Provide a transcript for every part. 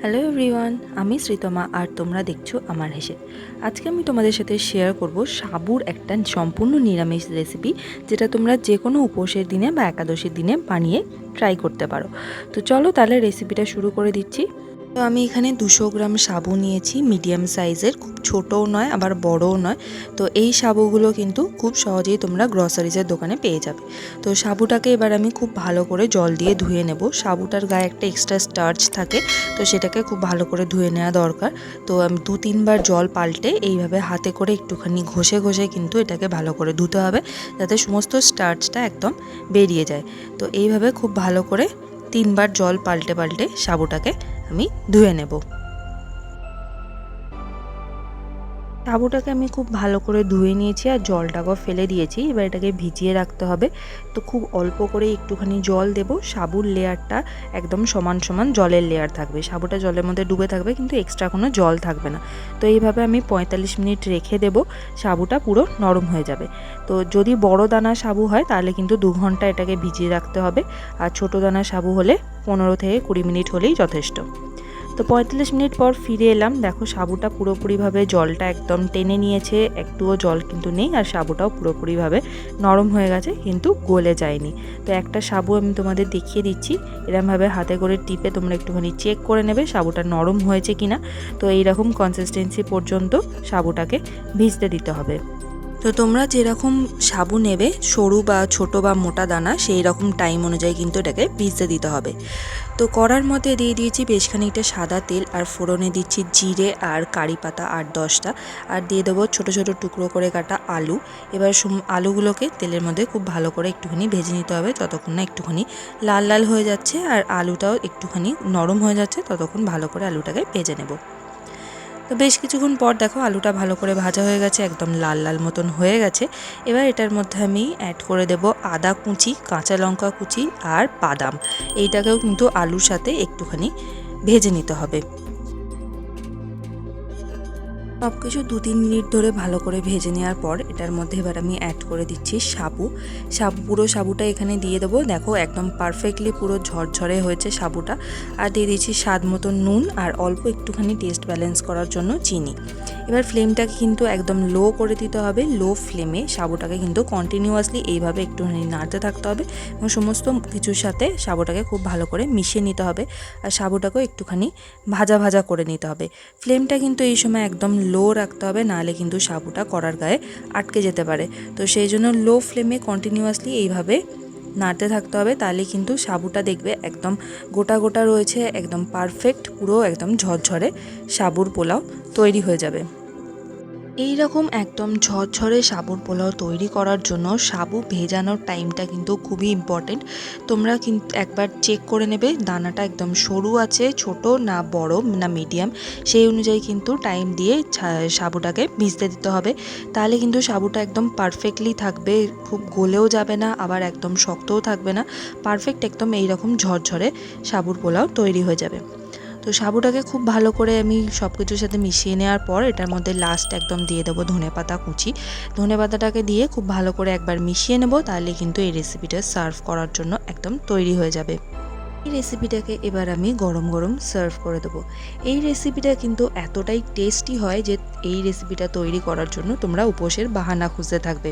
Hello everyone, আমি শ্রীতমা আর তোমরা দেখছো আমার হেসে। আজকে আমি তোমাদের সাথে শেয়ার করব সাবুর একটা সম্পূর্ণ নিরামিষ রেসিপি, যেটা তোমরা যে কোনো উপোসের দিনে বা একাদশীর দিনে বানিয়ে ট্রাই করতে পারো। তো চলো তাহলে রেসিপিটা শুরু করে দিচ্ছি। তো আমি এখানে 200 গ্রাম সাবু নিয়েছি, মিডিয়াম সাইজের, খুব ছোটও নয় আবার বড়ও নয়। তো এই সাবুগুলো কিন্তু খুব সহজেই তোমরা গ্রসারিজের দোকানে পেয়ে যাবে। তো সাবুটাকে এবার আমি খুব ভালো করে জল দিয়ে ধুয়ে নেব। সাবুটার গায়ে একটা এক্সট্রা স্টার্চ থাকে, তো সেটাকে খুব ভালো করে ধুয়ে নেওয়া দরকার। তো আমি 2-3 বার জল পাল্টে এইভাবে হাতে করে একটুখানি ঘষে ঘষে কিন্তু এটাকে ভালো করে ধুতে হবে, যাতে সমস্ত স্টার্চটা একদম বেরিয়ে যায়। তো এইভাবে খুব ভালো করে 3 বার জল পাল্টে পাল্টে সাবুটাকে আমি ধুয়ে নেব। সাবুটাকে আমি খুব ভালো করে ধুয়ে নিয়েছি আর জলটাকেও ফেলে দিয়েছি। এবার এটাকে ভিজিয়ে রাখতে হবে। তো খুব অল্প করে একটুখানি জল দেব। সাবুর লেয়ারটা একদম সমান সমান জলের লেয়ার থাকবে, সাবুটা জলের মধ্যে ডুবে থাকবে, কিন্তু এক্সট্রা কোনো জল থাকবে না। তো এইভাবে আমি 45 মিনিট রেখে দেব, সাবুটা পুরো নরম হয়ে যাবে। তো যদি বড় দানা সাবু হয় তাহলে কিন্তু 2 ঘন্টা এটাকে ভিজিয়ে রাখতে হবে, আর ছোট দানা সাবু হলে 15 থেকে 20 মিনিট হলেই যথেষ্ট। তো 45 মিনিট পর ফিরে এলাম। দেখো সাবুটা পুরোপুরিভাবে জলটা একদম টেনে নিয়েছে, একটুও জল কিন্তু নেই, আর সাবুটাও পুরোপুরিভাবে নরম হয়ে গেছে, কিন্তু গলে যায়নি। তো একটা সাবু আমি তোমাদের দেখিয়ে দিচ্ছি, এরকমভাবে হাতে করে টিপে তোমরা একটুখানি চেক করে নেবে সাবুটা নরম হয়েছে কিনা। তো এইরকম কনসিস্টেন্সি পর্যন্ত সাবুটাকে ভিজতে দিতে হবে। তো তোমরা যেরকম সাবু নেবে, সরু বা ছোট বা মোটা দানা, সেই রকম টাইম অনুযায়ী কিন্তু এটাকে ভিজতে দিতে হবে। তো কড়ার মধ্যে দিয়ে দিয়েছি বেশ খানিকটা সাদা তেল, আর ফোড়নে দিচ্ছি জিরে আর কারি পাতা 8-10টা, আর দিয়ে দেবো ছোটো ছোটো টুকরো করে কাটা আলু। এবার আলুগুলোকে তেলের মধ্যে খুব ভালো করে একটুখানি ভেজে নিতে হবে, যতক্ষণ না একটুখানি লাল লাল হয়ে যাচ্ছে আর আলুটাও একটুখানি নরম হয়ে যাচ্ছে, ততক্ষণ ভালো করে আলুটাকে ভেজে নেব। তো বেশ কিছুক্ষণ পর দেখো আলুটা ভালো করে ভাজা হয়ে গেছে, একদম লাল লাল মতন হয়ে গেছে। এবার এটার মধ্যে আমি অ্যাড করে দেব আদা কুচি, কাঁচা লঙ্কা কুচি আর বাদাম। এইটাকেও কিন্তু আলুর সাথে একটুখানি ভেজে নিতে হবে। সব কিছু 2-3 মিনিট ধরে ভালো করে ভেজে নেওয়ার পর এটার মধ্যে এবার আমি অ্যাড করে দিচ্ছি সাবু। পুরো সাবুটা এখানে দিয়ে দেবো। দেখো একদম পারফেক্টলি পুরো ঝরঝরে হয়েছে সাবুটা। আর দিয়ে দিচ্ছি স্বাদ মতো নুন আর অল্প একটুখানি টেস্ট ব্যালেন্স করার জন্য চিনি। এবার ফ্লেমটাকে কিন্তু একদম লো করে দিতে হবে। লো ফ্লেমে সাবুটাকে কিন্তু কন্টিনিউয়াসলি এইভাবে একটুখানি নাড়তে থাকতে হবে, এবং সমস্ত কিছুর সাথে সাবুটাকে খুব ভালো করে মিশিয়ে নিতে হবে, আর সাবুটাকেও একটুখানি ভাজা ভাজা করে নিতে হবে। ফ্লেমটা কিন্তু এই সময় একদম লো রাখতে হবে, নাহলে কিন্তু সাবুটা কড়ার গায়ে আটকে যেতে পারে। তো সেই জন্য লো ফ্লেমে কন্টিনিউয়াসলি এইভাবে নাড়তে থাকতে হবে, তাহলে কিন্তু সাবুটা দেখবে একদম গোটা গোটা রয়েছে, একদম পারফেক্ট পুরো একদম ঝরঝরে সাবুর পোলাও তৈরি হয়ে যাবে। এই রকম একদম ঝরঝরে সাবুর পোলাও তৈরি করার জন্য সাবু ভেজানোর টাইমটা কিন্তু খুবই ইম্পর্টেন্ট। তোমরা কিন্তু একবার চেক করে নেবে দানাটা একদম সরু আছে, ছোট না বড় না মিডিয়াম, সেই অনুযায়ী কিন্তু টাইম দিয়ে সাবুটাকে ভিজতে দিতে হবে। তাহলে কিন্তু সাবুটা একদম পারফেক্টলি থাকবে, খুব গলেও যাবে না আবার একদম শক্তও থাকবে না, পারফেক্ট একদম এইরকম ঝরঝরে সাবুর পোলাও তৈরি হয়ে যাবে। তো সাবুটাকে খুব ভালো করে আমি সব কিছুর সাথে মিশিয়ে নেওয়ার পর এটার মধ্যে লাস্ট একদম দিয়ে দেবো ধনেপাতা কুচি। ধনেপাতাটাকে দিয়ে খুব ভালো করে একবার মিশিয়ে নেব, তাহলে কিন্তু এই রেসিপিটা সার্ভ করার জন্য একদম তৈরি হয়ে যাবে। এই রেসিপিটাকে এবার আমি গরম গরম সার্ভ করে দেবো। এই রেসিপিটা কিন্তু এতটাই টেস্টি হয় যে এই রেসিপিটা তৈরি করার জন্য তোমরা উপোসের বাহানা খুঁজতে থাকবে।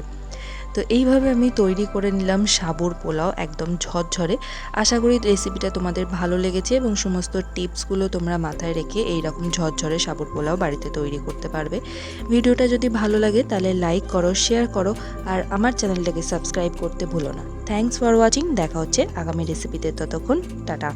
তো এইভাবে আমি তৈরি করে নিলাম সাবুর পোলাও একদম ঝরঝরে। আশা করি রেসিপিটা তোমাদের ভালো লেগেছে এবং সমস্ত টিপসগুলো তোমরা মাথায় রেখে এইরকম ঝরঝরে সাবুর পোলাও বাড়িতে তৈরি করতে পারবে। ভিডিওটা যদি ভালো লাগে তাহলে লাইক করো, শেয়ার করো, আর আমার চ্যানেলটাকে সাবস্ক্রাইব করতে ভুলো না। Thanks for watching. দেখা হচ্ছে আগামী রেসিপিতে, ততক্ষণ টাটা।